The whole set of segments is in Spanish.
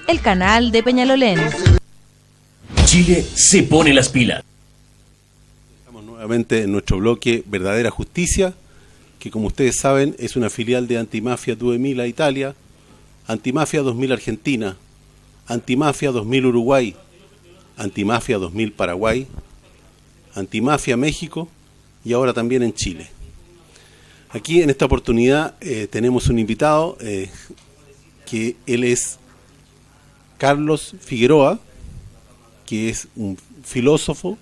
El canal de Peñalolén. Chile se pone las pilas. Estamos nuevamente en nuestro bloque Verdadera Justicia, que como ustedes saben es una filial de Antimafia 2000 Italia, Antimafia 2000 Argentina, Antimafia 2000 Uruguay, Antimafia 2000 Paraguay, Antimafia México y ahora también en Chile. Aquí en esta oportunidad tenemos un invitado que él es Carlos Figueroa, que es un filósofo,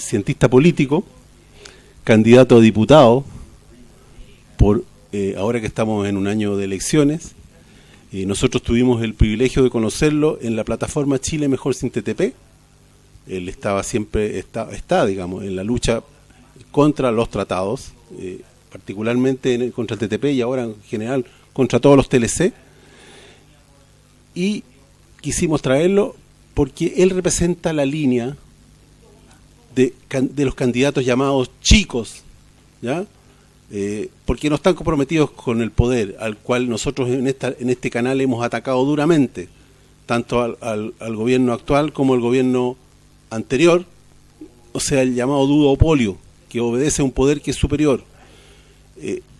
cientista político, candidato a diputado, por ahora que estamos en un año de elecciones. Nosotros tuvimos el privilegio de conocerlo en la plataforma Chile Mejor sin TTP. Él estaba siempre, está digamos, en la lucha contra los tratados, particularmente contra el TTP y ahora en general contra todos los TLC. Y quisimos traerlo porque él representa la línea de los candidatos llamados chicos, ¿ya? Porque no están comprometidos con el poder, al cual nosotros en este canal hemos atacado duramente, tanto al gobierno actual como al gobierno anterior, o sea, el llamado duopolio, que obedece a un poder que es superior.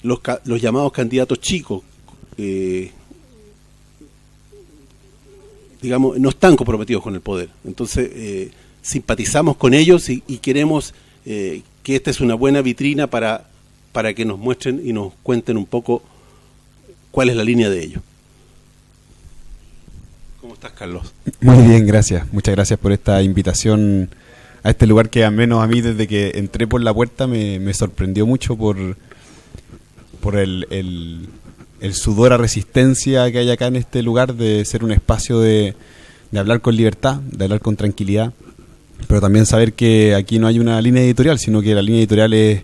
Los llamados candidatos chicos, digamos, no están comprometidos con el poder. Entonces, simpatizamos con ellos y queremos que esta es una buena vitrina para que nos muestren y nos cuenten un poco cuál es la línea de ellos. ¿Cómo estás, Carlos? Muy bien, gracias. Muchas gracias por esta invitación a este lugar que al menos a mí desde que entré por la puerta me sorprendió mucho por el sudor a resistencia que hay acá en este lugar, de ser un espacio de hablar con libertad, de hablar con tranquilidad, pero también saber que aquí no hay una línea editorial, sino que la línea editorial es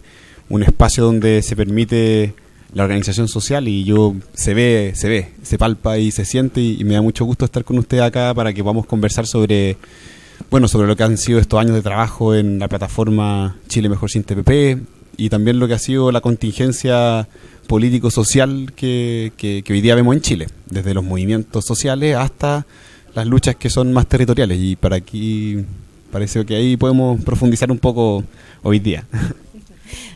un espacio donde se permite la organización social y se palpa y se siente, y me da mucho gusto estar con usted acá para que podamos conversar sobre lo que han sido estos años de trabajo en la plataforma Chile Mejor sin TPP y también lo que ha sido la contingencia político-social que hoy día vemos en Chile, desde los movimientos sociales hasta las luchas que son más territoriales, y para aquí parece que ahí podemos profundizar un poco hoy día.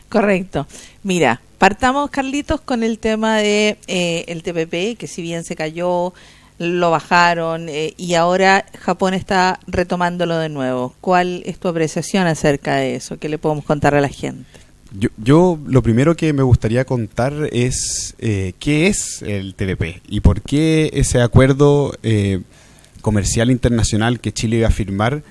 Correcto. Mira, partamos, Carlitos, con el tema de el TPP, que si bien se cayó, lo bajaron y ahora Japón está retomándolo de nuevo. ¿Cuál es tu apreciación acerca de eso? ¿Qué le podemos contar a la gente? Yo lo primero que me gustaría contar es qué es el TPP y por qué ese acuerdo comercial internacional que Chile iba a firmar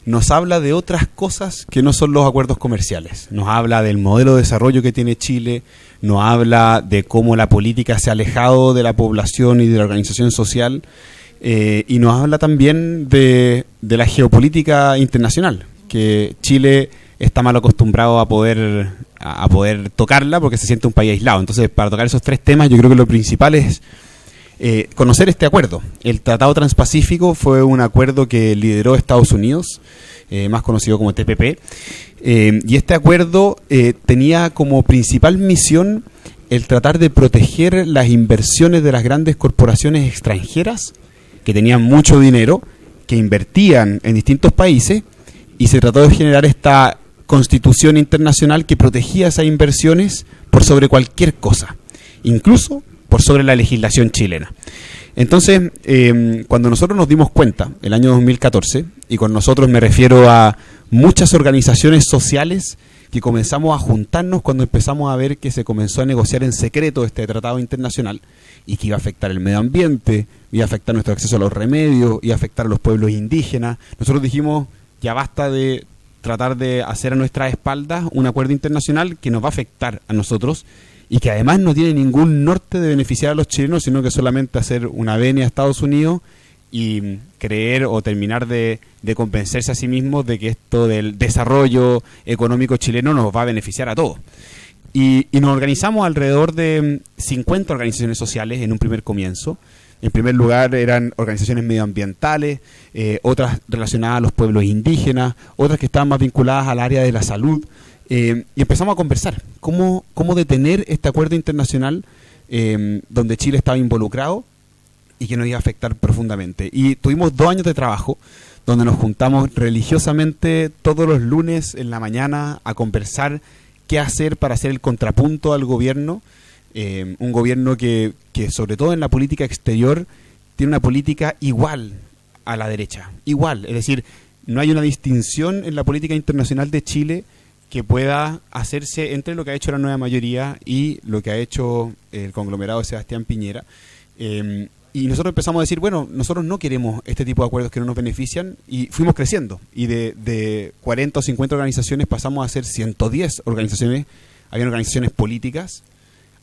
nos habla de otras cosas que no son los acuerdos comerciales. Nos habla del modelo de desarrollo que tiene Chile, nos habla de cómo la política se ha alejado de la población y de la organización social, y nos habla también de la geopolítica internacional, que Chile está mal acostumbrado a poder tocarla porque se siente un país aislado. Entonces, para tocar esos tres temas, yo creo que lo principal es conocer este acuerdo. El Tratado Transpacífico fue un acuerdo que lideró Estados Unidos, más conocido como TPP, y este acuerdo tenía como principal misión el tratar de proteger las inversiones de las grandes corporaciones extranjeras que tenían mucho dinero, que invertían en distintos países, y se trató de generar esta constitución internacional que protegía esas inversiones por sobre cualquier cosa, incluso por sobre la legislación chilena. Entonces, cuando nosotros nos dimos cuenta, el año 2014, y con nosotros me refiero a muchas organizaciones sociales que comenzamos a juntarnos cuando empezamos a ver que se comenzó a negociar en secreto este tratado internacional y que iba a afectar el medio ambiente, iba a afectar nuestro acceso a los remedios, iba a afectar a los pueblos indígenas, nosotros dijimos, ya basta de tratar de hacer a nuestras espaldas un acuerdo internacional que nos va a afectar a nosotros y que además no tiene ningún norte de beneficiar a los chilenos, sino que solamente hacer una venia a Estados Unidos y creer o terminar de convencerse a sí mismos de que esto del desarrollo económico chileno nos va a beneficiar a todos. Y nos organizamos alrededor de 50 organizaciones sociales en un primer comienzo. En primer lugar eran organizaciones medioambientales, otras relacionadas a los pueblos indígenas, otras que estaban más vinculadas al área de la salud. Y empezamos a conversar cómo detener este acuerdo internacional donde Chile estaba involucrado y que nos iba a afectar profundamente. Y tuvimos 2 años de trabajo donde nos juntamos religiosamente todos los lunes en la mañana a conversar qué hacer para hacer el contrapunto al gobierno, un gobierno que sobre todo en la política exterior tiene una política igual a la derecha, igual, es decir, no hay una distinción en la política internacional de Chile que pueda hacerse entre lo que ha hecho la nueva mayoría y lo que ha hecho el conglomerado de Sebastián Piñera. Y nosotros empezamos a decir, bueno, nosotros no queremos este tipo de acuerdos que no nos benefician, y fuimos creciendo. Y de 40 o 50 organizaciones pasamos a ser 110 organizaciones. Habían organizaciones políticas,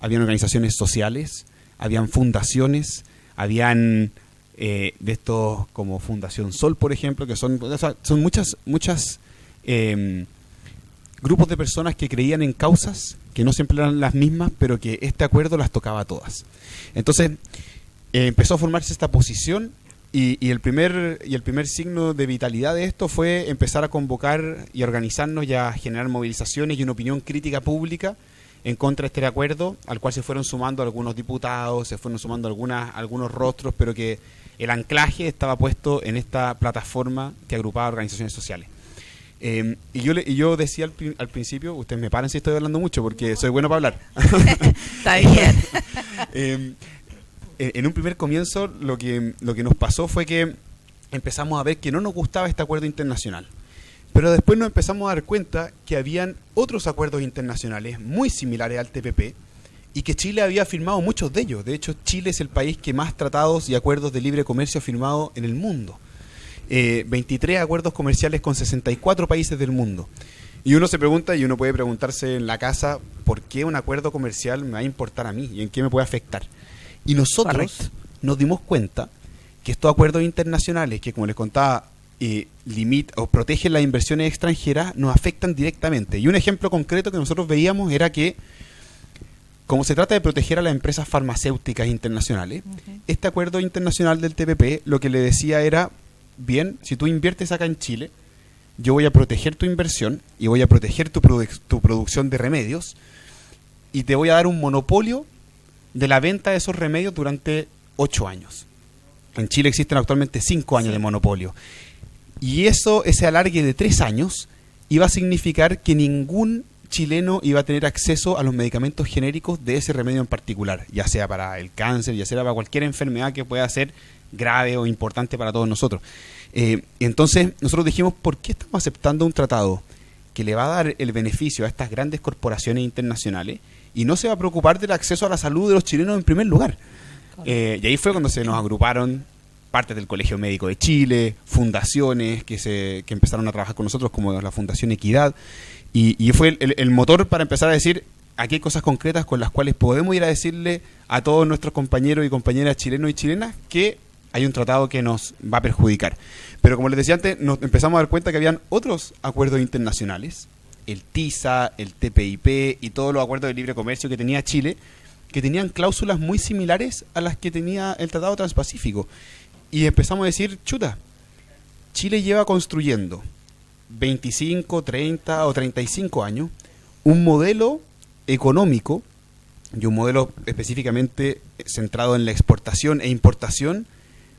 habían organizaciones sociales, habían fundaciones, habían de estos como Fundación Sol, por ejemplo, que son muchas grupos de personas que creían en causas que no siempre eran las mismas, pero que este acuerdo las tocaba a todas. Entonces empezó a formarse esta posición y el primer signo de vitalidad de esto fue empezar a convocar y a organizarnos y a generar movilizaciones y una opinión crítica pública en contra de este acuerdo, al cual se fueron sumando algunos diputados, se fueron sumando algunos rostros, pero que el anclaje estaba puesto en esta plataforma que agrupaba organizaciones sociales. Y yo decía al principio, ustedes me paran si estoy hablando mucho porque soy bueno para hablar. Está bien. En un primer comienzo lo que nos pasó fue que empezamos a ver que no nos gustaba este acuerdo internacional. Pero después nos empezamos a dar cuenta que habían otros acuerdos internacionales muy similares al TPP y que Chile había firmado muchos de ellos. De hecho, Chile es el país que más tratados y acuerdos de libre comercio ha firmado en el mundo. 23 acuerdos comerciales con 64 países del mundo. Y uno se pregunta, y uno puede preguntarse en la casa, ¿por qué un acuerdo comercial me va a importar a mí y en qué me puede afectar? Y nosotros nos dimos cuenta que estos acuerdos internacionales, que como les contaba, limitan o protegen las inversiones extranjeras, nos afectan directamente. Y un ejemplo concreto que nosotros veíamos era que, como se trata de proteger a las empresas farmacéuticas internacionales, este acuerdo internacional del TPP lo que le decía era, bien, si tú inviertes acá en Chile, yo voy a proteger tu inversión y voy a proteger tu producción de remedios y te voy a dar un monopolio de la venta de esos remedios durante 8 años. En Chile existen actualmente 5 años de monopolio. Y ese alargue de 3 años iba a significar que ningún chileno iba a tener acceso a los medicamentos genéricos de ese remedio en particular, ya sea para el cáncer, ya sea para cualquier enfermedad que pueda ser grave o importante para todos nosotros. Entonces nosotros dijimos, ¿por qué estamos aceptando un tratado que le va a dar el beneficio a estas grandes corporaciones internacionales y no se va a preocupar del acceso a la salud de los chilenos en primer lugar? Y ahí fue cuando se nos agruparon partes del Colegio Médico de Chile, fundaciones que empezaron a trabajar con nosotros, como la Fundación Equidad, y fue el motor para empezar a decir, aquí hay cosas concretas con las cuales podemos ir a decirle a todos nuestros compañeros y compañeras chilenos y chilenas que hay un tratado que nos va a perjudicar. Pero como les decía antes, nos empezamos a dar cuenta que habían otros acuerdos internacionales, el TISA, el TPIP y todos los acuerdos de libre comercio que tenía Chile, que tenían cláusulas muy similares a las que tenía el Tratado Transpacífico. Y empezamos a decir, chuta, Chile lleva construyendo 25, 30 o 35 años un modelo económico y un modelo específicamente centrado en la exportación e importación,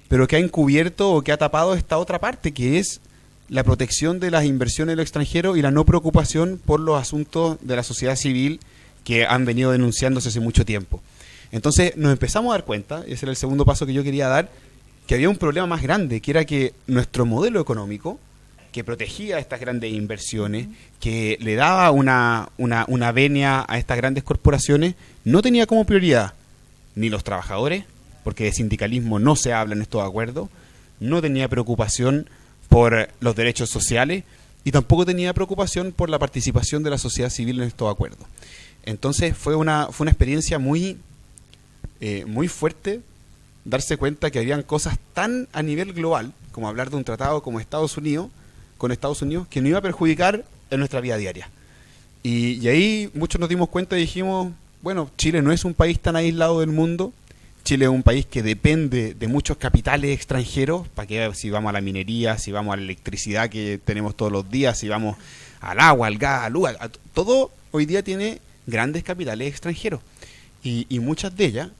pero que ha encubierto o que ha tapado esta otra parte, que es la protección de las inversiones de lo extranjero y la no preocupación por los asuntos de la sociedad civil que han venido denunciándose hace mucho tiempo. Entonces nos empezamos a dar cuenta, ese era el segundo paso que yo quería dar, que había un problema más grande, que era que nuestro modelo económico, que protegía estas grandes inversiones, que le daba una venia a estas grandes corporaciones, no tenía como prioridad ni los trabajadores, porque de sindicalismo no se habla en estos acuerdos, no tenía preocupación por los derechos sociales y tampoco tenía preocupación por la participación de la sociedad civil en estos acuerdos. Entonces fue una experiencia muy fuerte darse cuenta que habían cosas tan a nivel global, como hablar de un tratado como Estados Unidos, que no iba a perjudicar en nuestra vida diaria. Y ahí muchos nos dimos cuenta y dijimos, bueno, Chile no es un país tan aislado del mundo, Chile es un país que depende de muchos capitales extranjeros, para que si vamos a la minería, si vamos a la electricidad que tenemos todos los días, si vamos al agua, al gas, al luz, todo hoy día tiene grandes capitales extranjeros. y muchos de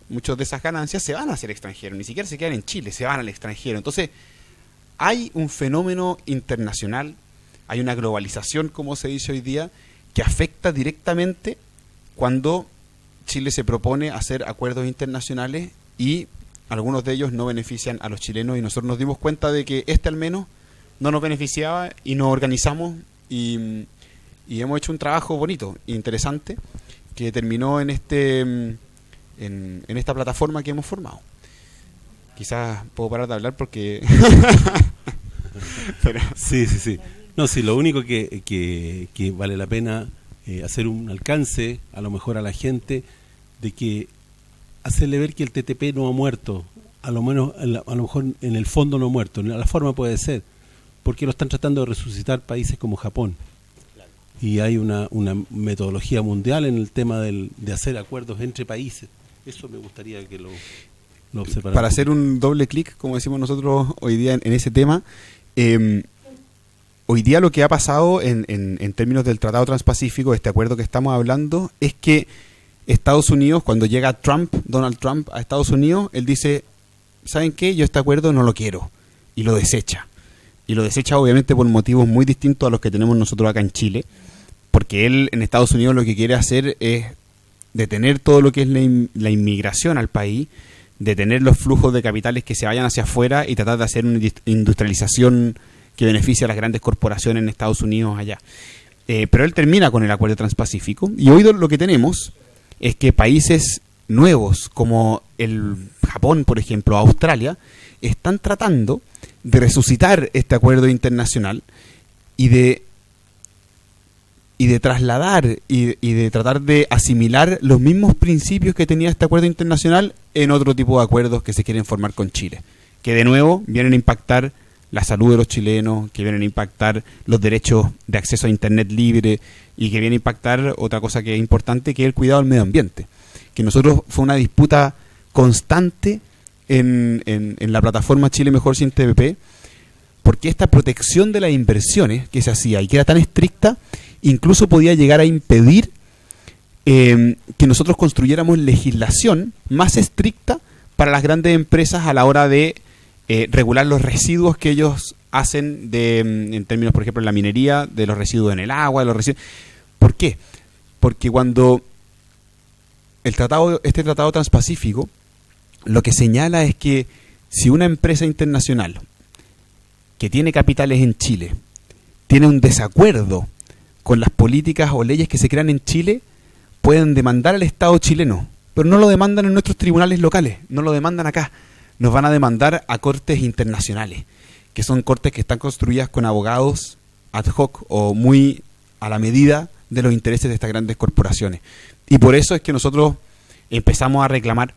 esas ganancias se van hacia el extranjero, ni siquiera se quedan en Chile, se van al extranjero. Entonces, hay un fenómeno internacional, hay una globalización, como se dice hoy día, que afecta directamente cuando Chile se propone hacer acuerdos internacionales y algunos de ellos no benefician a los chilenos, y nosotros nos dimos cuenta de que al menos no nos beneficiaba y nos organizamos y hemos hecho un trabajo bonito, interesante, que terminó en esta plataforma que hemos formado. Quizás puedo parar de hablar porque... Pero... Sí. No, sí, lo único que vale la pena hacer un alcance, a lo mejor a la gente, de que hacerle ver que el TTP no ha muerto, a lo mejor en el fondo no ha muerto, en la forma puede ser, porque lo están tratando de resucitar países como Japón. Y hay una metodología mundial en el tema de hacer acuerdos entre países. Eso me gustaría que lo observaran. Para hacer un doble clic, como decimos nosotros hoy día en ese tema, hoy día lo que ha pasado en términos del Tratado Transpacífico, este acuerdo que estamos hablando, es que Estados Unidos, cuando llega Donald Trump a Estados Unidos, él dice, ¿saben qué? Yo este acuerdo no lo quiero, y lo desecha. Y lo desecha obviamente por motivos muy distintos a los que tenemos nosotros acá en Chile, porque él en Estados Unidos lo que quiere hacer es detener todo lo que es la inmigración al país, detener los flujos de capitales que se vayan hacia afuera y tratar de hacer una industrialización que beneficie a las grandes corporaciones en Estados Unidos allá. Pero él termina con el acuerdo transpacífico, y hoy lo que tenemos es que países nuevos como el Japón, por ejemplo, Australia, están tratando de resucitar este acuerdo internacional y de trasladar y de tratar de asimilar los mismos principios que tenía este acuerdo internacional en otro tipo de acuerdos que se quieren formar con Chile, que de nuevo vienen a impactar la salud de los chilenos, que vienen a impactar los derechos de acceso a Internet libre y que viene a impactar otra cosa que es importante, que es el cuidado del medio ambiente. Que nosotros fue una disputa constante en la plataforma Chile Mejor sin TPP, porque esta protección de las inversiones que se hacía y que era tan estricta, incluso podía llegar a impedir que nosotros construyéramos legislación más estricta para las grandes empresas a la hora de regular los residuos que ellos hacen en términos, por ejemplo, en la minería, de los residuos en el agua, de los residuos. ¿Por qué? Porque cuando este tratado transpacífico lo que señala es que si una empresa internacional que tiene capitales en Chile tiene un desacuerdo con las políticas o leyes que se crean en Chile, pueden demandar al Estado chileno, pero no lo demandan en nuestros tribunales locales, no lo demandan acá, nos van a demandar a cortes internacionales, que son cortes que están construidas con abogados ad hoc o muy a la medida de los intereses de estas grandes corporaciones. Y por eso es que nosotros empezamos a reclamar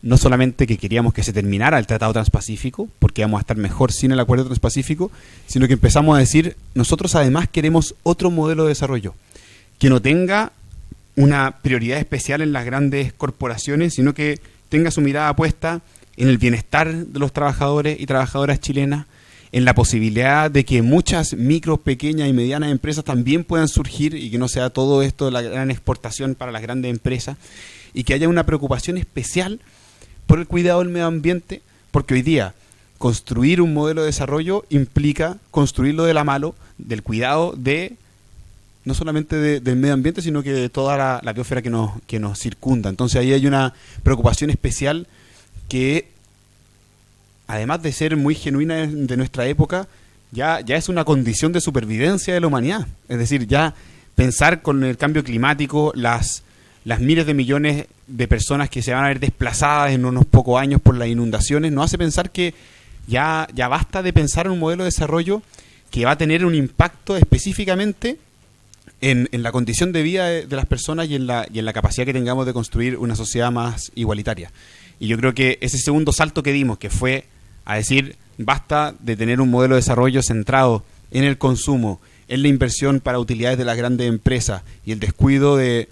no solamente que queríamos que se terminara el Tratado Transpacífico, porque íbamos a estar mejor sin el Acuerdo Transpacífico, sino que empezamos a decir, nosotros además queremos otro modelo de desarrollo, que no tenga una prioridad especial en las grandes corporaciones, sino que tenga su mirada puesta en el bienestar de los trabajadores y trabajadoras chilenas, en la posibilidad de que muchas micro, pequeñas y medianas empresas también puedan surgir y que no sea todo esto de la gran exportación para las grandes empresas, y que haya una preocupación especial por el cuidado del medio ambiente, porque hoy día construir un modelo de desarrollo implica construirlo de la mano del cuidado de no solamente del medio ambiente, sino que de toda la biosfera que nos circunda. Entonces ahí hay una preocupación especial que, además de ser muy genuina de nuestra época, ya es una condición de supervivencia de la humanidad. Es decir, ya pensar con el cambio climático, las miles de millones de personas que se van a ver desplazadas en unos pocos años por las inundaciones, nos hace pensar que ya basta de pensar en un modelo de desarrollo que va a tener un impacto específicamente en la condición de vida de las personas y en la capacidad que tengamos de construir una sociedad más igualitaria. Y yo creo que ese segundo salto que dimos, que fue a decir, basta de tener un modelo de desarrollo centrado en el consumo, en la inversión para utilidades de las grandes empresas y el descuido del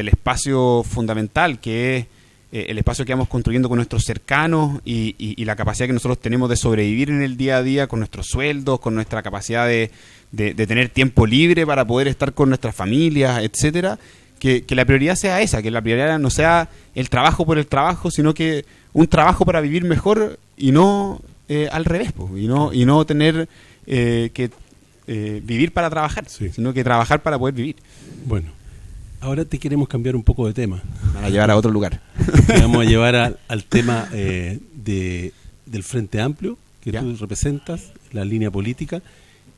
espacio fundamental, que es el espacio que vamos construyendo con nuestros cercanos y la capacidad que nosotros tenemos de sobrevivir en el día a día con nuestros sueldos, con nuestra capacidad de tener tiempo libre para poder estar con nuestras familias, etcétera. que la prioridad sea esa, que la prioridad no sea el trabajo por el trabajo, sino que un trabajo para vivir mejor y no al revés, pues, y no tener que vivir para trabajar, sino que trabajar para poder vivir. Bueno, ahora te queremos cambiar un poco de tema. Van a llevar a otro lugar. Te vamos a llevar al tema del Frente Amplio, que tú representas, la línea política,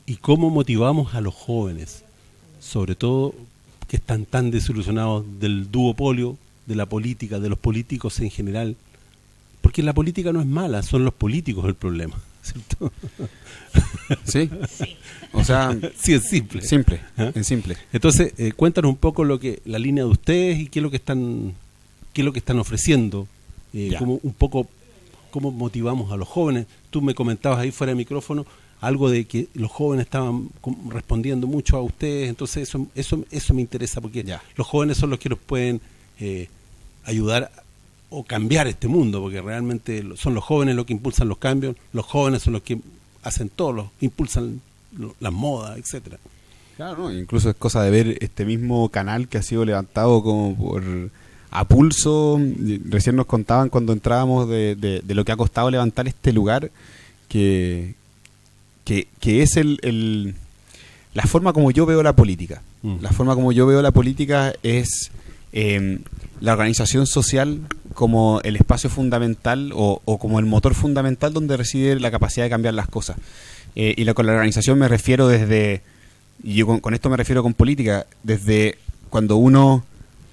y cómo motivamos a los jóvenes, sobre todo que están tan desilusionados del duopolio de la política, de los políticos en general, porque la política no es mala, son los políticos el problema, ¿cierto? Sí. O sea, sí, es simple. Es simple. Entonces, cuéntanos un poco la línea de ustedes y qué es lo que están ofreciendo, como un poco cómo motivamos a los jóvenes. Tú me comentabas ahí fuera de micrófono algo de que los jóvenes estaban respondiendo mucho a ustedes, entonces eso me interesa, porque los jóvenes son los que nos pueden ayudar o cambiar este mundo, porque realmente son los jóvenes los que impulsan los cambios, los jóvenes son los que hacen todo, impulsan las modas, etcétera. Claro, ¿no? Incluso es cosa de ver este mismo canal que ha sido levantado como a pulso. Recién nos contaban cuando entrábamos de lo que ha costado levantar este lugar, que es la forma como yo veo la política. La forma como yo veo la política es la organización social como el espacio fundamental o como el motor fundamental donde reside la capacidad de cambiar las cosas. Con la organización me refiero y yo con esto me refiero con política, desde cuando uno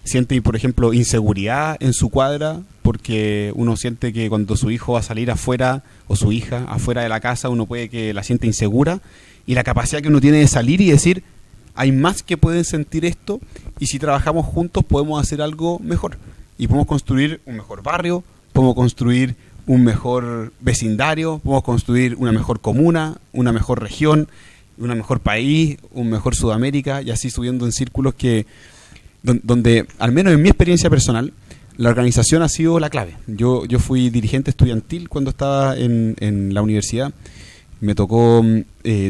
siente, por ejemplo, inseguridad en su cuadra, porque uno siente que cuando su hijo va a salir afuera, o su hija afuera de la casa, uno puede que la siente insegura, y la capacidad que uno tiene de salir y decir, hay más que pueden sentir esto, y si trabajamos juntos podemos hacer algo mejor, y podemos construir un mejor barrio, podemos construir un mejor vecindario, podemos construir una mejor comuna, una mejor región, un mejor país, un mejor Sudamérica, y así subiendo en círculos donde, al menos en mi experiencia personal, la organización ha sido la clave. Yo fui dirigente estudiantil cuando estaba en la universidad. Me tocó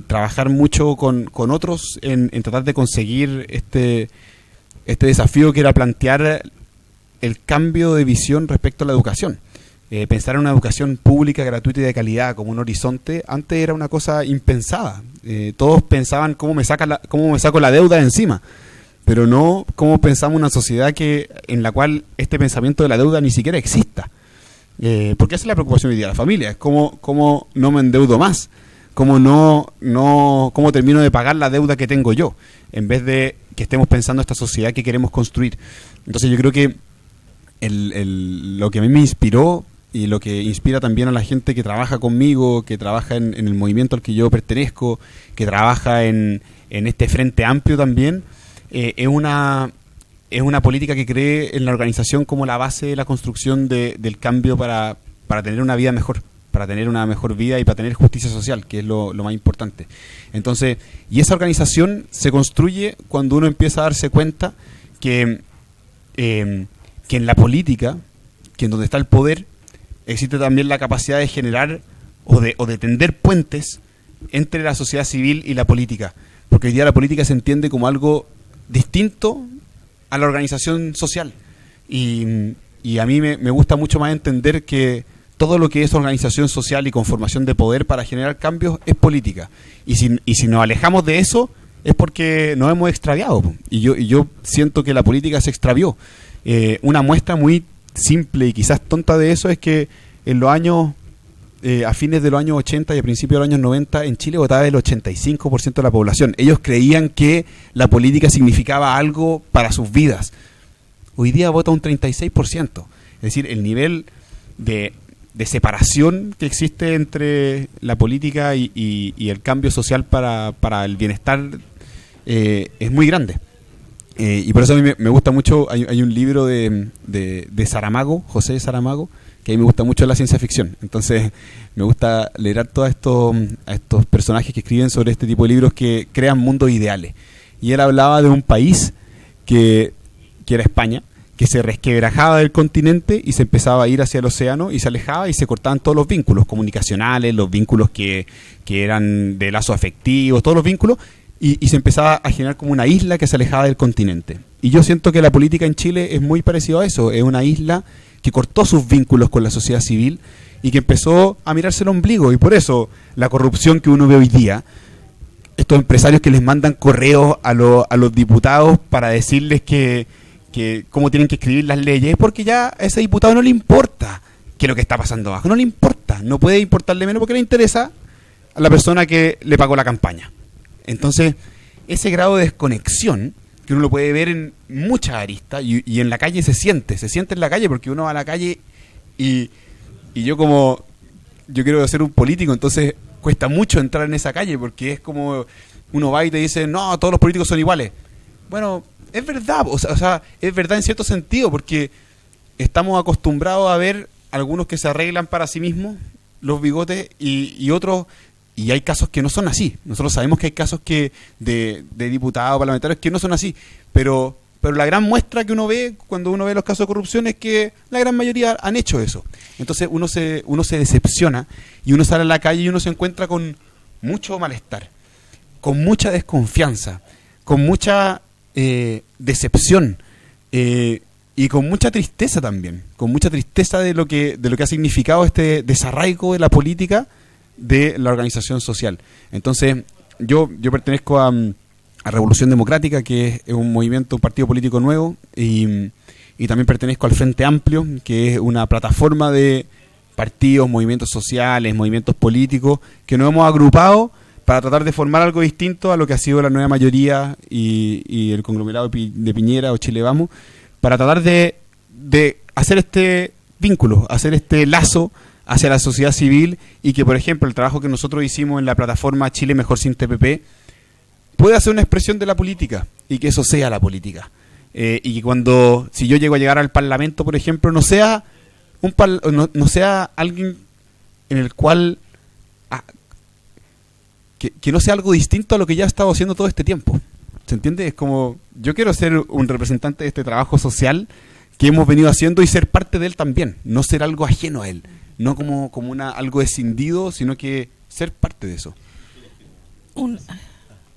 trabajar mucho con otros en tratar de conseguir este desafío que era plantear el cambio de visión respecto a la educación. Pensar en una educación pública, gratuita y de calidad como un horizonte, antes era una cosa impensada. Todos pensaban cómo me saco la deuda de encima, pero no cómo pensamos una sociedad en la cual este pensamiento de la deuda ni siquiera exista. Porque esa es la preocupación hoy día de la familia, es cómo no me endeudo más, cómo termino de pagar la deuda que tengo yo, en vez de que estemos pensando esta sociedad que queremos construir. Entonces yo creo que lo que a mí me inspiró y lo que inspira también a la gente que trabaja conmigo, que trabaja en el movimiento al que yo pertenezco, que trabaja en este Frente Amplio también, es una política que cree en la organización como la base de la construcción del cambio para tener una vida mejor, para tener una mejor vida y para tener justicia social, que es lo más importante. Entonces, y esa organización se construye cuando uno empieza a darse cuenta que en la política, que en donde está el poder, existe también la capacidad de generar o de tender puentes entre la sociedad civil y la política, porque hoy día la política se entiende como algo distinto a la organización social, y a mí me gusta mucho más entender que todo lo que es organización social y conformación de poder para generar cambios es política, y si nos alejamos de eso es porque nos hemos extraviado, y yo siento que la política se extravió. Una muestra muy simple y quizás tonta de eso es que en los años a fines de los años 80 y a principios de los años 90 en Chile votaba el 85% de la población. Ellos creían que la política significaba algo para sus vidas. Hoy día vota un 36%. Es decir, el nivel de separación que existe entre la política y el cambio social para el bienestar es muy grande. Y por eso a mí me gusta mucho, hay un libro de Saramago, José Saramago, que a mí me gusta mucho la ciencia ficción. Entonces me gusta leer a todos estos personajes que escriben sobre este tipo de libros que crean mundos ideales. Y él hablaba de un país que era España, que se resquebrajaba del continente y se empezaba a ir hacia el océano y se alejaba y se cortaban todos los vínculos comunicacionales, los vínculos que eran de lazos afectivos, todos los vínculos, y se empezaba a generar como una isla que se alejaba del continente. Y yo siento que la política en Chile es muy parecido a eso. Es una isla que cortó sus vínculos con la sociedad civil y que empezó a mirarse el ombligo. Y por eso la corrupción que uno ve hoy día, estos empresarios que les mandan correos a los diputados para decirles que cómo tienen que escribir las leyes, es porque ya a ese diputado no le importa qué es lo que está pasando abajo. No le importa. No puede importarle menos porque le interesa a la persona que le pagó la campaña. Entonces, ese grado de desconexión, que uno lo puede ver en muchas aristas, y en la calle se siente en la calle, porque uno va a la calle y yo quiero ser un político, entonces cuesta mucho entrar en esa calle, porque es como uno va y te dice, no, todos los políticos son iguales. Bueno, es verdad, o sea, es verdad en cierto sentido, porque estamos acostumbrados a ver algunos que se arreglan para sí mismos los bigotes y otros. Y hay casos que no son así. Nosotros sabemos que hay casos que de diputados, parlamentarios, que no son así. Pero la gran muestra que uno ve cuando uno ve los casos de corrupción es que la gran mayoría han hecho eso. Entonces uno se decepciona y uno sale a la calle y uno se encuentra con mucho malestar, con mucha desconfianza, con mucha decepción y con mucha tristeza también. Con mucha tristeza de lo que ha significado este desarraigo de la política de la organización social. Entonces, yo pertenezco a Revolución Democrática, que es un movimiento, un partido político nuevo, y también pertenezco al Frente Amplio, que es una plataforma de partidos, movimientos sociales, movimientos políticos, que nos hemos agrupado para tratar de formar algo distinto a lo que ha sido la nueva mayoría y el conglomerado de Piñera o Chile Vamos, para tratar de hacer este vínculo, hacer este lazo hacia la sociedad civil, y que, por ejemplo, el trabajo que nosotros hicimos en la plataforma Chile Mejor Sin TPP pueda ser una expresión de la política, y que eso sea la política. Y que si yo llego a llegar al Parlamento, por ejemplo, no sea no sea alguien en el cual que no sea algo distinto a lo que ya he estado haciendo todo este tiempo. ¿Se entiende? Es como, yo quiero ser un representante de este trabajo social que hemos venido haciendo y ser parte de él también, no ser algo ajeno a él, no como algo escindido, sino que ser parte de eso.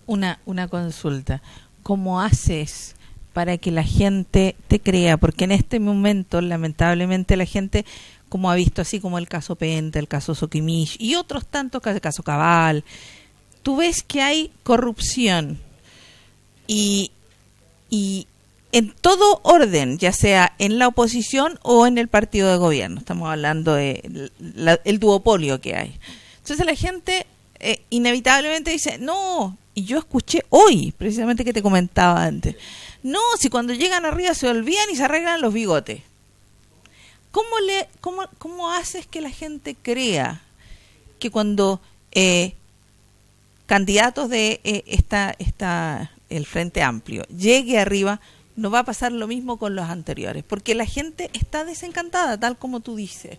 Una consulta. ¿Cómo haces para que la gente te crea? Porque en este momento, lamentablemente, la gente, como ha visto, así como el caso Penta, el caso Soquimich y otros tantos, el caso Cabal, tú ves que hay corrupción y en todo orden, ya sea en la oposición o en el partido de gobierno. Estamos hablando de el duopolio que hay. Entonces la gente inevitablemente dice, no, y yo escuché hoy, precisamente que te comentaba antes, no, si cuando llegan arriba se olvidan y se arreglan los bigotes. ¿Cómo haces que la gente crea que cuando candidatos de el Frente Amplio llegue arriba, no va a pasar lo mismo con los anteriores? Porque la gente está desencantada, tal como tú dices.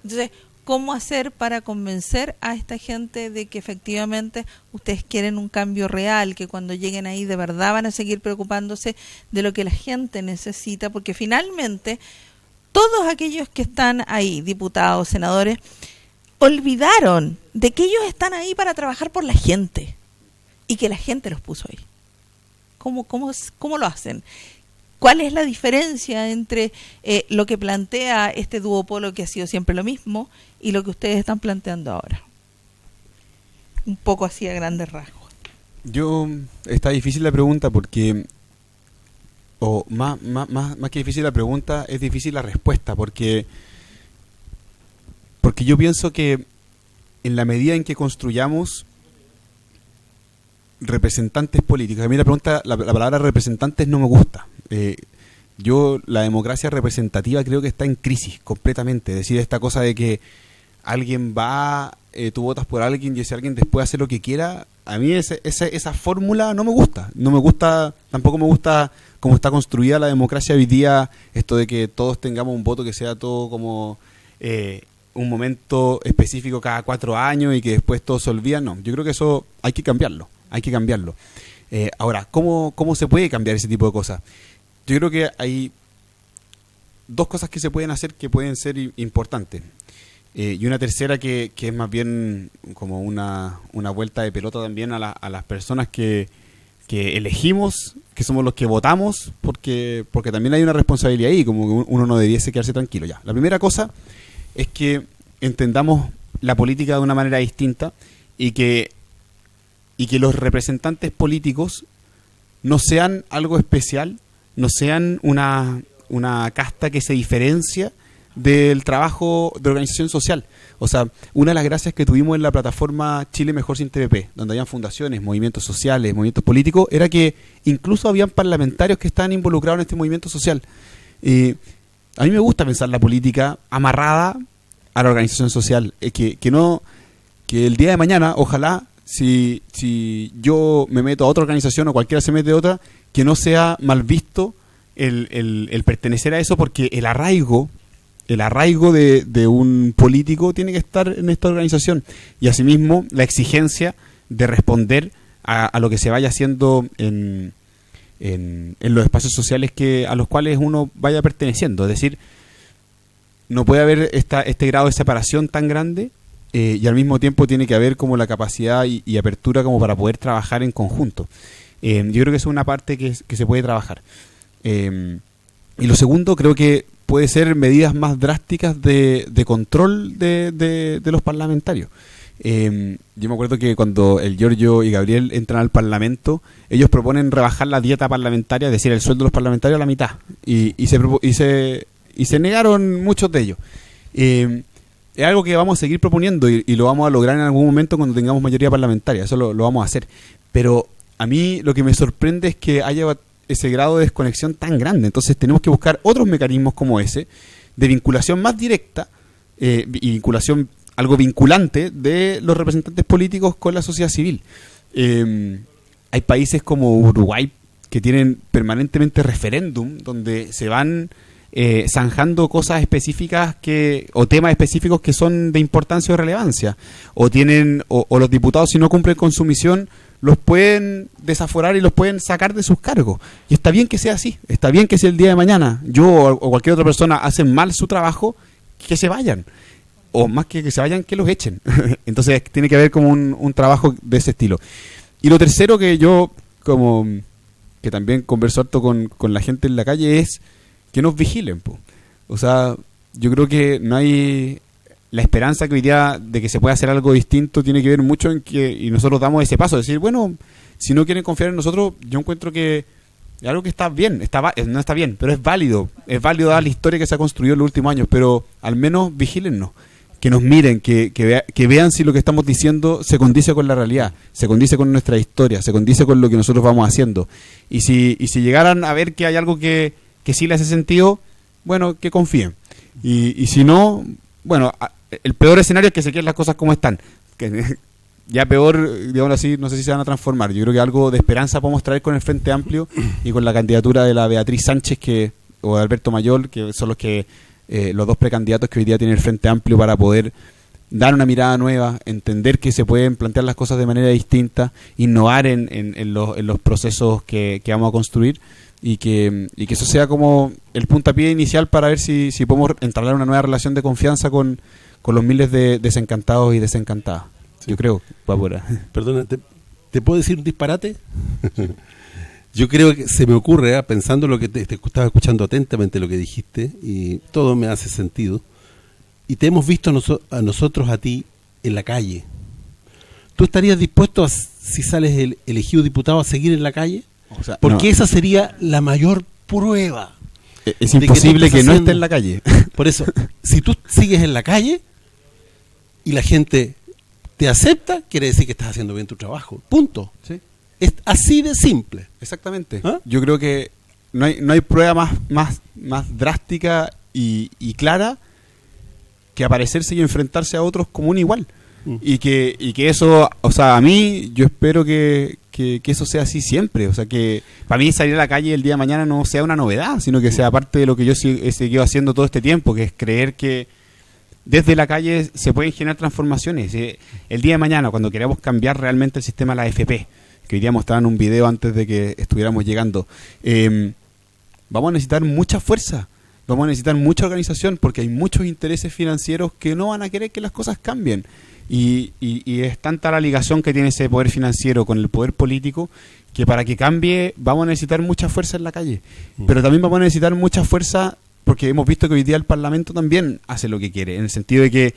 Entonces, ¿cómo hacer para convencer a esta gente de que efectivamente ustedes quieren un cambio real, que cuando lleguen ahí de verdad van a seguir preocupándose de lo que la gente necesita? Porque finalmente todos aquellos que están ahí, diputados, senadores, olvidaron de que ellos están ahí para trabajar por la gente y que la gente los puso ahí. ¿Cómo lo hacen? ¿Cuál es la diferencia entre lo que plantea este duopolo, que ha sido siempre lo mismo, y lo que ustedes están planteando ahora? Un poco así a grandes rasgos. Está difícil la pregunta porque, más que difícil la pregunta, es difícil la respuesta, porque yo pienso que en la medida en que construyamos representantes políticos, a mí la palabra representantes no me gusta. La democracia representativa creo que está en crisis completamente. Es decir, esta cosa de que alguien va, tú votas por alguien y ese alguien después hace lo que quiera, a mí esa fórmula no me gusta. Tampoco me gusta cómo está construida la democracia hoy día, esto de que todos tengamos un voto que sea todo como un momento específico cada 4 años y que después todo se olvida. No, yo creo que eso hay que cambiarlo. Ahora, ¿cómo se puede cambiar ese tipo de cosas? Yo creo que hay 2 cosas que se pueden hacer que pueden ser importantes. Y una tercera que es más bien como una vuelta de pelota también a las personas que que elegimos, que somos los que votamos, porque también hay una responsabilidad ahí, como que uno no debiese quedarse tranquilo. Ya, la primera cosa es que entendamos la política de una manera distinta y que los representantes políticos no sean algo especial, no sean una casta que se diferencia del trabajo de organización social. O sea, una de las gracias que tuvimos en la plataforma Chile Mejor Sin TVP, donde habían fundaciones, movimientos sociales, movimientos políticos, era que incluso habían parlamentarios que estaban involucrados en este movimiento social. A mí me gusta pensar la política amarrada a la organización social, que el día de mañana, ojalá, si yo me meto a otra organización o cualquiera se mete a otra, que no sea mal visto el pertenecer a eso, porque el arraigo de un político tiene que estar en esta organización, y asimismo la exigencia de responder a lo que se vaya haciendo en los espacios sociales a los cuales uno vaya perteneciendo. Es decir, no puede haber este grado de separación tan grande, y al mismo tiempo tiene que haber como la capacidad y apertura como para poder trabajar en conjunto. Yo creo que es una parte que se puede trabajar. Y lo segundo, creo que puede ser medidas más drásticas de control de los parlamentarios. Yo me acuerdo que cuando el Giorgio y Gabriel entran al Parlamento, ellos proponen rebajar la dieta parlamentaria, es decir, el sueldo de los parlamentarios a la mitad, y se negaron muchos de ellos. Es algo que vamos a seguir proponiendo y lo vamos a lograr en algún momento cuando tengamos mayoría parlamentaria, eso lo vamos a hacer. Pero a mí lo que me sorprende es que haya ese grado de desconexión tan grande. Entonces tenemos que buscar otros mecanismos como ese, de vinculación más directa, y vinculación, algo vinculante de los representantes políticos con la sociedad civil. Hay países como Uruguay que tienen permanentemente referéndum, donde se van zanjando cosas específicas o temas específicos que son de importancia o relevancia, o los diputados, si no cumplen con su misión, los pueden desaforar y los pueden sacar de sus cargos. Y está bien que sea así, está bien que si el día de mañana yo o cualquier otra persona hacen mal su trabajo, que se vayan, o más que se vayan, que los echen. Entonces tiene que haber como un trabajo de ese estilo. Y lo tercero que yo, como que también converso harto con la gente en la calle, es que nos vigilen, po. O sea, yo creo que no hay... La esperanza que hoy día de que se pueda hacer algo distinto tiene que ver mucho en que, y nosotros damos ese paso, decir, bueno, si no quieren confiar en nosotros, yo encuentro que es algo que está bien, no está bien, pero es válido dar la historia que se ha construido en los últimos años, pero al menos vigílennos, que nos miren, que vean si lo que estamos diciendo se condice con la realidad, se condice con nuestra historia, se condice con lo que nosotros vamos haciendo. Y si llegaran a ver que hay algo que sí le hace sentido, bueno, que confíen. Y si no, bueno, el peor escenario es que se queden las cosas como están. Que ya peor, digamos así, no sé si se van a transformar. Yo creo que algo de esperanza podemos traer con el Frente Amplio y con la candidatura de la Beatriz Sánchez o de Alberto Mayol, que son los dos precandidatos que hoy día tiene el Frente Amplio, para poder dar una mirada nueva, entender que se pueden plantear las cosas de manera distinta, innovar en los procesos que vamos a construir, y que eso sea como el puntapié inicial para ver si podemos entablar una nueva relación de confianza con los miles de desencantados y desencantadas. Sí. Yo creo, Perdona, ¿te puedo decir un disparate? Yo creo que se me ocurre, pensando lo que te estaba escuchando atentamente lo que dijiste, y todo me hace sentido, y te hemos visto a nosotros, a ti, en la calle. ¿Tú estarías dispuesto, si sales elegido diputado, a seguir en la calle? O sea, porque esa sería la mayor prueba. Es imposible que no esté en la calle. Por eso, si tú sigues en la calle y la gente te acepta, quiere decir que estás haciendo bien tu trabajo. Punto. ¿Sí? Es así de simple. Exactamente. ¿Ah? Yo creo que no hay prueba más drástica y clara que aparecerse y enfrentarse a otros como un igual. Y que eso, o sea, a mí, yo espero que eso sea así siempre. O sea, que para mí salir a la calle el día de mañana no sea una novedad, sino que sea parte de lo que yo he seguido haciendo todo este tiempo, que es creer que desde la calle se pueden generar transformaciones. El día de mañana, cuando queramos cambiar realmente el sistema de la AFP, que hoy día mostraban un video antes de que estuviéramos llegando, vamos a necesitar mucha fuerza, vamos a necesitar mucha organización, porque hay muchos intereses financieros que no van a querer que las cosas cambien. y es tanta la ligación que tiene ese poder financiero con el poder político, que para que cambie vamos a necesitar mucha fuerza en la calle, pero también vamos a necesitar mucha fuerza porque hemos visto que hoy día el Parlamento también hace lo que quiere, en el sentido de que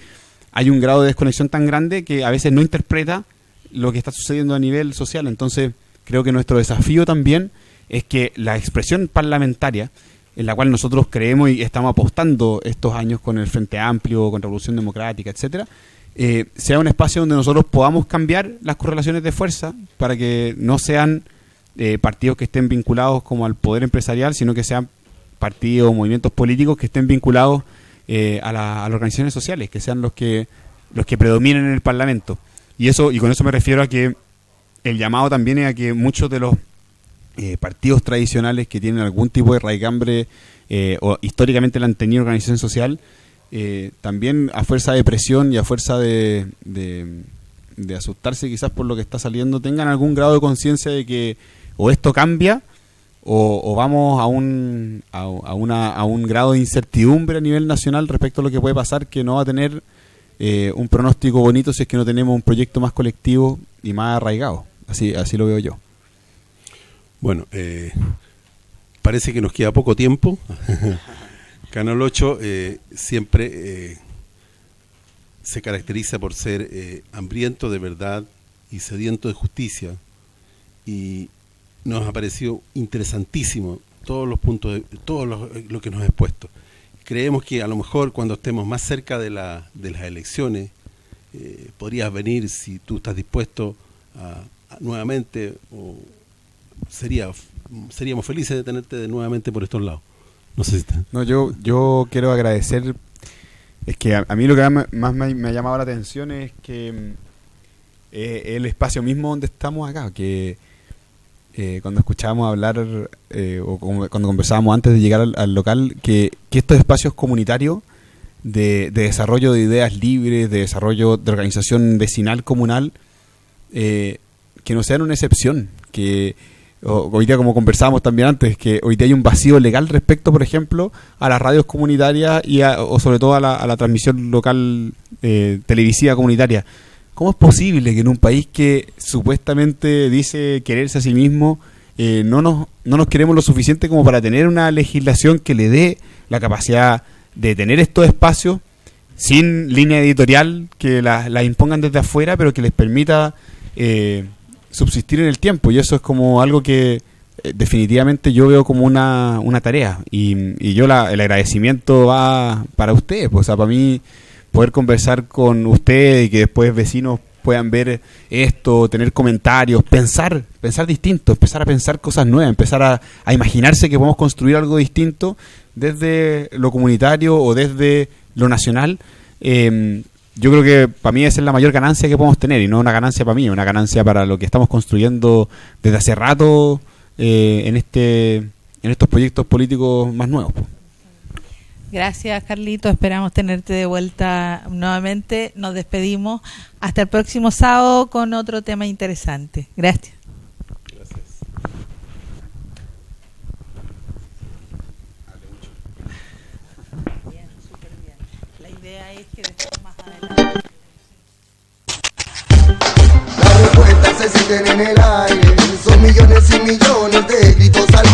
hay un grado de desconexión tan grande que a veces no interpreta lo que está sucediendo a nivel social. Entonces creo que nuestro desafío también es que la expresión parlamentaria, en la cual nosotros creemos y estamos apostando estos años con el Frente Amplio, con Revolución Democrática, etcétera, sea un espacio donde nosotros podamos cambiar las correlaciones de fuerza para que no sean partidos que estén vinculados como al poder empresarial, sino que sean partidos o movimientos políticos que estén vinculados a las organizaciones sociales, que sean los que predominen en el Parlamento. Y con eso me refiero a que el llamado también es a que muchos de los partidos tradicionales que tienen algún tipo de raigambre o históricamente la han tenido organización social, también a fuerza de presión y a fuerza de asustarse quizás por lo que está saliendo, tengan algún grado de conciencia de que o esto cambia o vamos a un grado de incertidumbre a nivel nacional respecto a lo que puede pasar, que no va a tener un pronóstico bonito si es que no tenemos un proyecto más colectivo y más arraigado. Así lo veo yo. Bueno, parece que nos queda poco tiempo. Canal 8 siempre se caracteriza por ser hambriento de verdad y sediento de justicia, y nos ha parecido interesantísimo todos los puntos, lo que nos ha expuesto. Creemos que a lo mejor cuando estemos más cerca de las elecciones podrías venir, si tú estás dispuesto a nuevamente, o seríamos felices de tenerte nuevamente por estos lados. No sé si está. No, yo quiero agradecer. Es que a mí lo que más me ha llamado la atención es que el espacio mismo donde estamos acá, que cuando escuchábamos hablar o cuando conversábamos antes de llegar al local, que estos espacios comunitarios de desarrollo de ideas libres, de desarrollo de organización vecinal comunal, que no sean una excepción, que hoy día, como conversábamos también antes, que hoy día hay un vacío legal respecto, por ejemplo, a las radios comunitarias o sobre todo a la transmisión local televisiva comunitaria. ¿Cómo es posible que en un país que supuestamente dice quererse a sí mismo, no nos queremos lo suficiente como para tener una legislación que le dé la capacidad de tener estos espacios sin línea editorial que la impongan desde afuera, pero que les permita subsistir en el tiempo? Y eso es como algo que definitivamente yo veo como una tarea, y yo el agradecimiento va para ustedes, pues, o sea, para mí poder conversar con ustedes y que después vecinos puedan ver esto, tener comentarios, pensar distinto, empezar a pensar cosas nuevas, empezar a imaginarse que podemos construir algo distinto desde lo comunitario o desde lo nacional. Yo creo que para mí esa es la mayor ganancia que podemos tener, y no una ganancia para mí, una ganancia para lo que estamos construyendo desde hace rato en estos proyectos políticos más nuevos. Gracias, Carlito. Esperamos tenerte de vuelta nuevamente. Nos despedimos. Hasta el próximo sábado con otro tema interesante. Gracias. Bien, súper bien. La idea es que después más adelante... Las respuestas se sienten en el aire. Son millones y millones de gritos al